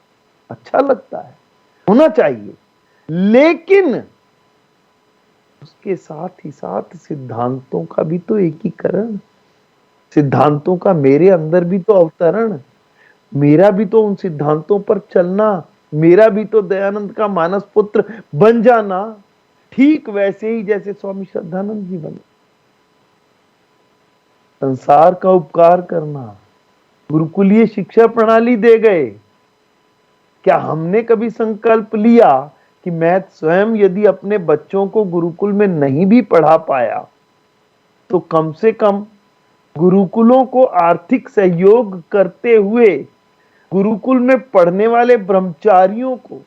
अच्छा लगता है, होना चाहिए, लेकिन उसके साथ ही साथ सिद्धांतों का भी तो एकीकरण, सिद्धांतों का मेरे अंदर भी तो अवतरण, मेरा भी तो उन सिद्धांतों पर चलना, मेरा भी तो दयानंद का मानस पुत्र बन जाना, ठीक वैसे ही जैसे स्वामी श्रद्धानंद जी बने। संसार का उपकार करना, गुरुकुलीय शिक्षा प्रणाली दे गए। क्या हमने कभी संकल्प लिया कि मैं स्वयं यदि अपने बच्चों को गुरुकुल में नहीं भी पढ़ा पाया तो कम से कम गुरुकुलों को आर्थिक सहयोग करते हुए गुरुकुल में पढ़ने वाले ब्रह्मचारियों को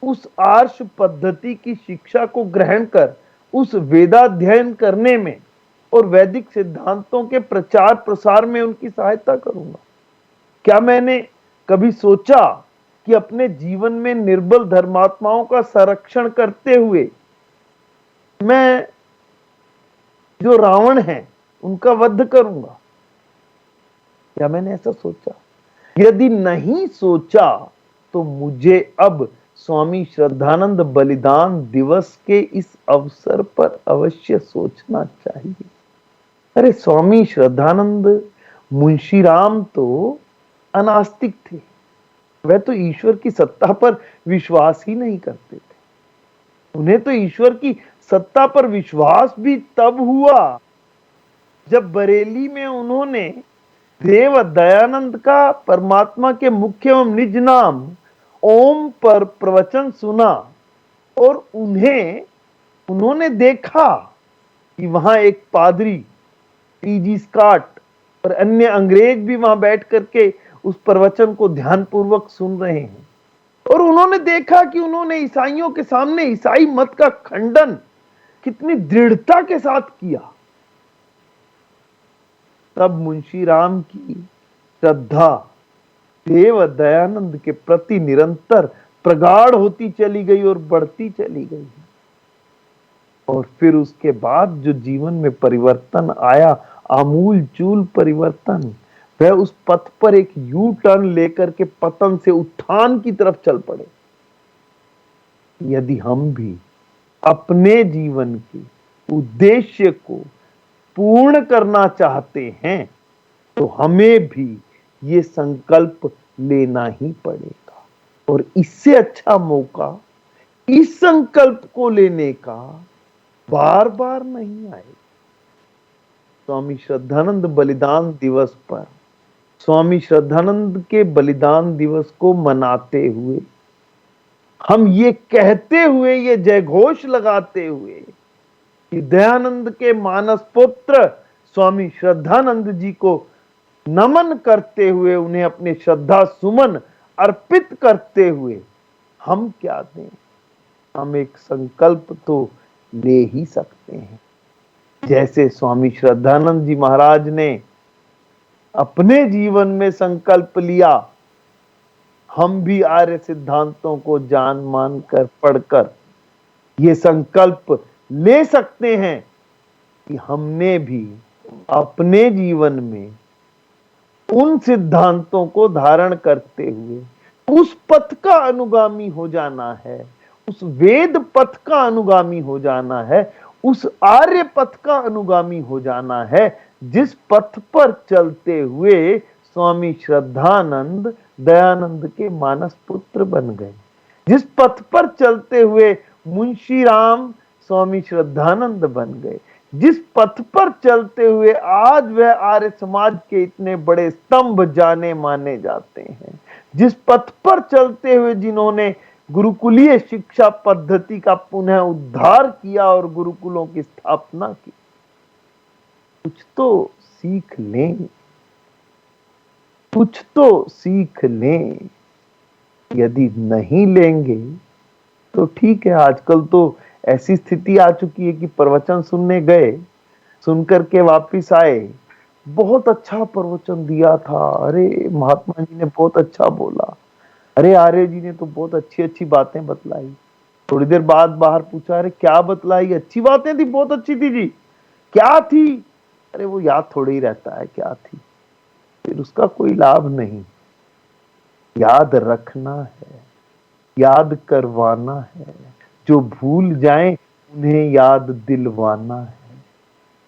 उस आर्ष पद्धति की शिक्षा को ग्रहण कर उस वेदाध्ययन करने में और वैदिक सिद्धांतों के प्रचार प्रसार में उनकी सहायता करूंगा? क्या मैंने कभी सोचा कि अपने जीवन में निर्बल धर्मात्माओं का संरक्षण करते हुए मैं जो रावण है उनका वध करूंगा? क्या मैंने ऐसा सोचा? यदि नहीं सोचा तो मुझे अब स्वामी श्रद्धानंद बलिदान दिवस के इस अवसर पर अवश्य सोचना चाहिए। अरे स्वामी श्रद्धानंद मुंशीराम तो अनास्तिक थे, वह तो ईश्वर की सत्ता पर विश्वास ही नहीं करते थे। उन्हें तो ईश्वर की सत्ता पर विश्वास भी तब हुआ जब बरेली में उन्होंने देव दयानंद का परमात्मा के मुख्य एवं निज नाम ओम पर प्रवचन सुना और उन्होंने देखा कि वहां एक पादरी पीजी स्कॉट और अन्य अंग्रेज भी वहां बैठ करके उस प्रवचन को ध्यानपूर्वक सुन रहे हैं और उन्होंने देखा कि उन्होंने ईसाइयों के सामने ईसाई मत का खंडन कितनी दृढ़ता के साथ किया। तब मुंशीराम की श्रद्धा देव दयानंद के प्रति निरंतर प्रगाढ़ होती चली गई और बढ़ती चली गई। और फिर उसके बाद जो जीवन में परिवर्तन आया, आमूल चूल परिवर्तन, वह उस पथ पर एक यू टर्न लेकर के पतन से उत्थान की तरफ चल पड़े। यदि हम भी अपने जीवन के उद्देश्य को पूर्ण करना चाहते हैं तो हमें भी ये संकल्प लेना ही पड़ेगा। और इससे अच्छा मौका इस संकल्प को लेने का बार बार नहीं आएगा। स्वामी श्रद्धानंद बलिदान दिवस पर, स्वामी श्रद्धानंद के बलिदान दिवस को मनाते हुए, हम ये कहते हुए, ये जयघोष लगाते हुए कि दयानंद के मानस पुत्र स्वामी श्रद्धानंद जी को नमन करते हुए, उन्हें अपने श्रद्धा सुमन अर्पित करते हुए हम क्या दें? हम एक संकल्प तो ले ही सकते हैं। जैसे स्वामी श्रद्धानंद जी महाराज ने अपने जीवन में संकल्प लिया, हम भी आर्य सिद्धांतों को जान मान कर पढ़कर ये संकल्प ले सकते हैं कि हमने भी अपने जीवन में उन सिद्धांतों को धारण करते हुए उस पथ का अनुगामी हो जाना है, उस वेद पथ का अनुगामी हो जाना है, उस आर्य पथ का अनुगामी हो जाना है, जिस पथ पर चलते हुए स्वामी श्रद्धानंद दयानंद के मानस पुत्र बन गए, जिस पथ पर चलते हुए मुंशी राम स्वामी श्रद्धानंद बन गए, जिस पथ पर चलते हुए आज वह आर्य समाज के इतने बड़े स्तंभ जाने माने जाते हैं, जिस पथ पर चलते हुए जिन्होंने गुरुकुलीय शिक्षा पद्धति का पुनः उद्धार किया और गुरुकुलों की स्थापना की, कुछ तो सीख लें, कुछ तो सीख लें। यदि नहीं लेंगे तो ठीक है। आजकल तो ऐसी स्थिति आ चुकी है कि प्रवचन सुनने गए, सुनकर के वापिस आए, बहुत अच्छा प्रवचन दिया था, अरे महात्मा जी ने बहुत अच्छा बोला, अरे आर्य जी ने तो बहुत अच्छी अच्छी बातें बतलाई। थोड़ी देर बाद बाहर पूछा, अरे क्या बतलाई? अच्छी बातें थी, बहुत अच्छी थी जी, क्या थी? अरे वो याद थोड़ी ही रहता है क्या थी, फिर उसका कोई लाभ नहीं। याद रखना है, याद करवाना है, जो भूल जाएं उन्हें याद दिलवाना है।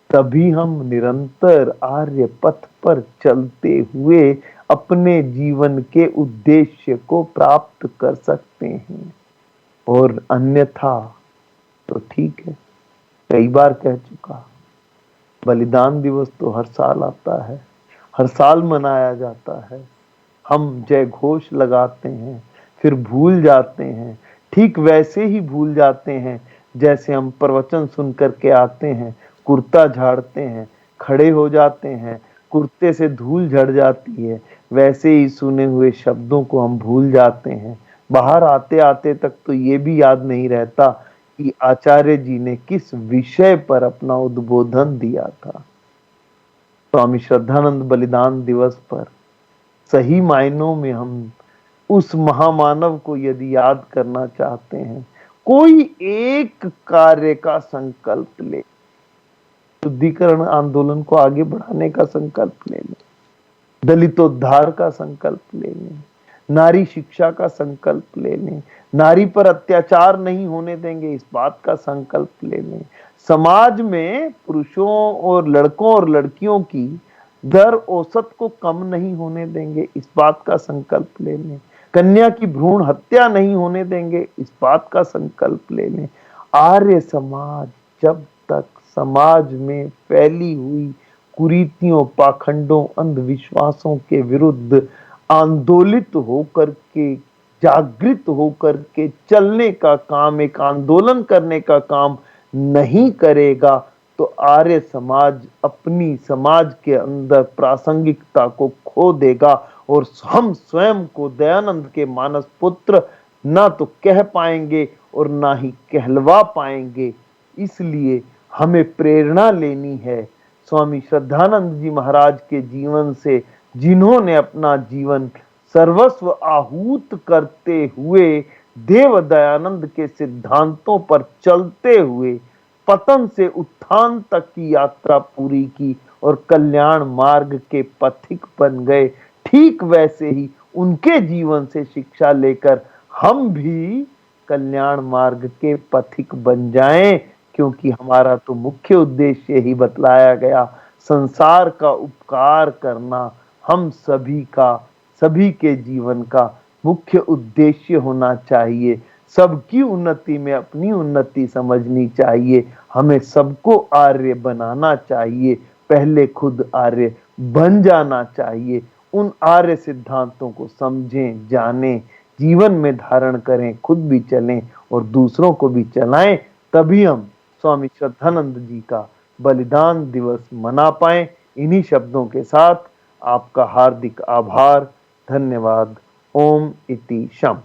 तभी हम निरंतर आर्य पथ पर चलते हुए अपने जीवन के उद्देश्य को प्राप्त कर सकते हैं। और अन्यथा तो ठीक है, कई बार कह चुका, बलिदान दिवस तो हर साल आता है, हर साल मनाया जाता है, हम जय घोष लगाते हैं, फिर भूल जाते हैं। ठीक वैसे ही भूल जाते हैं जैसे हम प्रवचन सुन करके आते हैं, कुर्ता झाड़ते हैं, खड़े हो जाते हैं, कुर्ते से धूल झड़ जाती है, वैसे ही सुने हुए शब्दों को हम भूल जाते हैं। बाहर आते आते तक तो ये भी याद नहीं रहता कि आचार्य जी ने किस विषय पर अपना उद्बोधन दिया था। स्वामी श्रद्धानंद बलिदान दिवस पर सही मायनों में हम उस महामानव को यदि याद करना चाहते हैं, कोई एक कार्य का संकल्प ले, शुद्धिकरण आंदोलन को आगे बढ़ाने का संकल्प ले लें, दलितोद्धार का संकल्प ले लें, नारी शिक्षा का संकल्प ले लें, नारी पर अत्याचार नहीं होने देंगे इस बात का संकल्प ले लें, समाज में पुरुषों और लड़कों और लड़कियों की दर औसत को कम नहीं होने देंगे इस बात का संकल्प ले लें, कन्या की भ्रूण हत्या नहीं होने देंगे इस बात का संकल्प ले लें। आर्य समाज जब तक समाज में फैली हुई कुरीतियों, पाखंडों, अंधविश्वासों के विरुद्ध आंदोलित होकर के, जागृत होकर के चलने का काम, एक आंदोलन करने का काम नहीं करेगा तो आर्य समाज अपनी समाज के अंदर प्रासंगिकता को खो देगा और हम स्वयं को दयानंद के मानस पुत्र ना तो कह पाएंगे और ना ही कहलवा पाएंगे। इसलिए हमें प्रेरणा लेनी है स्वामी श्रद्धानंद जी महाराज के जीवन से, जिन्होंने अपना जीवन सर्वस्व आहूत करते हुए देव दयानंद के सिद्धांतों पर चलते हुए पतन से उत्थान तक की यात्रा पूरी की और कल्याण मार्ग के पथिक बन गए, ठीक वैसे ही उनके जीवन से शिक्षा लेकर हम भी कल्याण मार्ग के पथिक बन जाएं, क्योंकि हमारा तो मुख्य उद्देश्य ही बतलाया गया, संसार का उपकार करना हम सभी का, सभी के जीवन का मुख्य उद्देश्य होना चाहिए। सबकी उन्नति में अपनी उन्नति समझनी चाहिए, हमें सबको आर्य बनाना चाहिए, पहले खुद आर्य बन जाना चाहिए। उन आर्य सिद्धांतों को समझें, जानें, जीवन में धारण करें, खुद भी चलें और दूसरों को भी चलाएं, तभी हम स्वामी श्रद्धानंद जी का बलिदान दिवस मना पाएं। इन्हीं शब्दों के साथ आपका हार्दिक आभार, धन्यवाद। ओम इति शम।